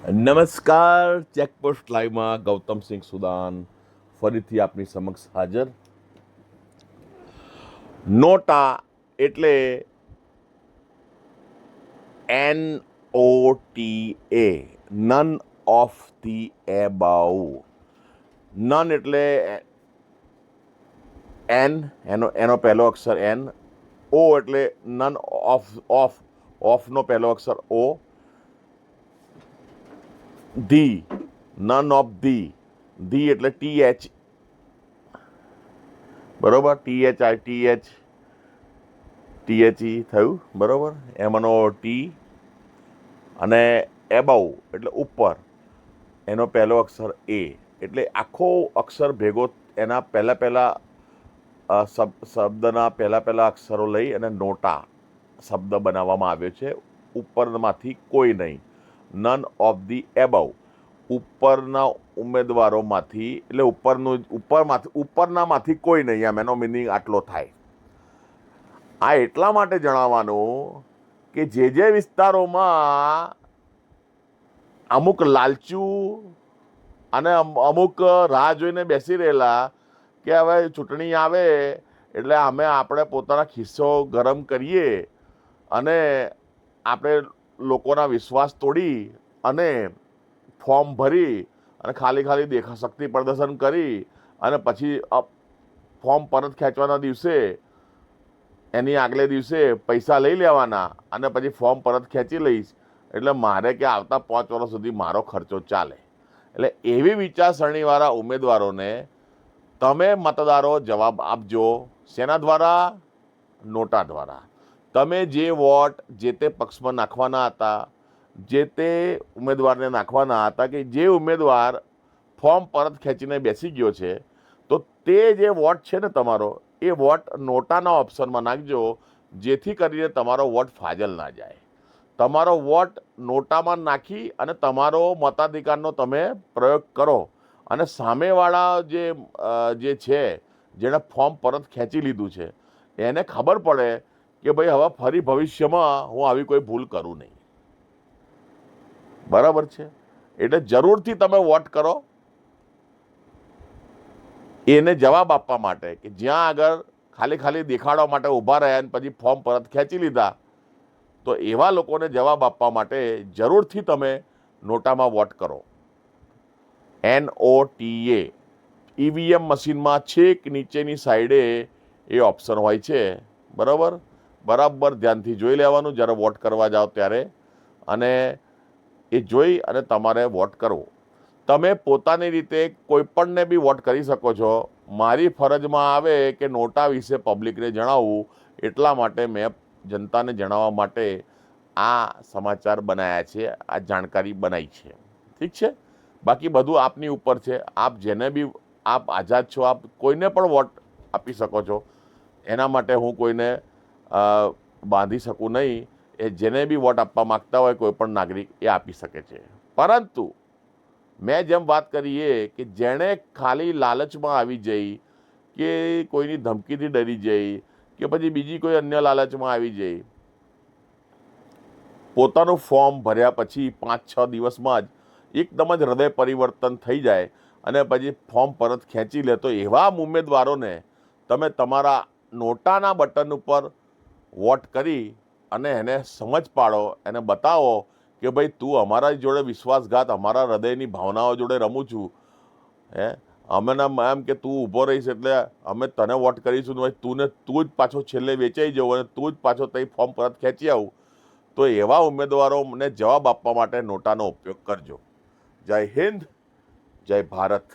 નમસ્કાર. ચેકપોસ્ટ લાઈવમાં ગૌતમસિંહ સુદાન ફરીથી આપની સમક્ષ હાજર. નોટા એટલે NOTA, none of the above. None એટલે એનો પહેલો અક્ષર N. O એટલે નન ઓફનો પહેલો અક્ષર O. The, none of the એટલે TH, બરોબર. THE થયું, બરોબર. એમાંનો ટી અને એબાઉ એટલે ઉપર, એનો પહેલો અક્ષર A. એટલે આખો અક્ષર ભેગો એના પહેલા શબ્દના પહેલા અક્ષરો લઈ અને નોટા શબ્દ બનાવવામાં આવ્યો છે. ઉપરમાંથી કોઈ નહીં, નન ઓફ ધી એબાઉ. ઉપરના ઉમેદવારોમાંથી એટલે ઉપરનામાંથી કોઈ નહીં, એમ એનો મિનિંગ આટલો થાય. આ એટલા માટે જણાવવાનું કે જે વિસ્તારોમાં અમુક લાલચુ અને અમુક રાહ જોઈને બેસી રહેલા કે હવે ચૂંટણી આવે એટલે આપણે પોતાના ખિસ્સો ગરમ કરીએ અને આપણે લોકોના વિશ્વાસ તોડી અને ફોર્મ ભરી અને ખાલી શક્તિ પ્રદર્શન કરી અને પછી ફોર્મ પરત ખેંચવાના દિવસે એની આગલે દિવસે પૈસા લઈ લેવાના અને પછી ફોર્મ પરત ખેંચી લઈશ એટલે મારે કે આવતા 5 વર્ષ સુધી મારો ખર્ચો ચાલે. એટલે એવી વિચારસરણીવાળા ઉમેદવારોને તમે મતદારો જવાબ આપજો. શેના દ્વારા? નોટા દ્વારા. તમે જે વોટ જે તે પક્ષમાં નાખવાના હતા, જે તે ઉમેદવારને નાખવાના હતા, કે જે ઉમેદવાર ફોર્મ પરત ખેંચીને બેસી ગયો છે, તો તે જે વોટ છે ને તમારો, એ વોટ નોટાના ઓપ્શનમાં નાખજો, જેથી કરીને તમારો વોટ ફાજલ ના જાય. તમારો વોટ નોટામાં નાખી અને તમારો મતાધિકારનો તમે પ્રયોગ કરો અને સામેવાળા જે છે જેણે ફોર્મ પરત ખેંચી લીધું છે એને ખબર પડે કે ભાઈ હવે ફરી ભવિષ્યમાં હું આવી કોઈ ભૂલ કરું નહીં. બરાબર છે? એટલે જરૂરથી તમે વોટ કરો એને જવાબ આપવા માટે, કે જ્યાં આગળ ખાલી દેખાડવા માટે ઊભા રહ્યા અને પછી ફોર્મ પરત ખેંચી લીધા, તો એવા લોકોને જવાબ આપવા માટે જરૂરથી તમે નોટામાં વોટ કરો. NOTA. EVM મશીનમાં છેક નીચેની સાઈડે એ ઓપ્શન હોય છે, બરાબર ધ્યાનથી જોઈ લેવાનું જ્યારે વોટ કરવા જાઓ ત્યારે, અને એ જોઈ અને તમારે વોટ કરવો. તમે પોતાની રીતે કોઈ પણને બી વોટ કરી શકો છો. મારી ફરજમાં આવે કે નોટા વિશે પબ્લિકને જણાવવું, એટલા માટે મેં જનતાને જણાવવા માટે આ સમાચાર બનાવ્યા છે, આ જાણકારી બનાવી છે. ઠીક છે? બાકી બધું આપની ઉપર છે. આપ જેને બી આપ આઝાદ છો, આપ કોઈને પણ વોટ આપી શકો છો. એના માટે હું કોઈને બાંધી શકું નહીં. એ જેને બી વોટ આપવા માગતા હોય કોઈ પણ નાગરિક, એ આપી શકે છે. પરંતુ મેં જેમ વાત કરી એ કે જેણે ખાલી લાલચમાં આવી જઈ, કે કોઈની ધમકીથી ડરી જઈ, કે પછી બીજી કોઈ અન્ય લાલચમાં આવી જઈ, પોતાનું ફોર્મ ભર્યા પછી 5-6 દિવસમાં જ એકદમ જ હૃદય પરિવર્તન થઈ જાય અને પછી ફોર્મ પરત ખેંચી લે, તો એવા ઉમેદવારોને તમે તમારા નોટાના બટન ઉપર વોટ કરી અને એને સમજ પાડો, એને બતાવો કે ભાઈ તું અમારા જોડે વિશ્વાસઘાત, અમારા હૃદયની ભાવનાઓ જોડે રમું છું, એમ કે તું ઊભો રહીશ એટલે અમે તને વોટ કરીશું, તું જ પાછો છેલ્લે વેચાઈ જવું અને તું જ પાછો તઈ ફોર્મ પરત ખેંચી આવું. તો એવા ઉમેદવારોને જવાબ આપવા માટે નોટાનો ઉપયોગ કરજો. જય હિન્દ, જય ભારત.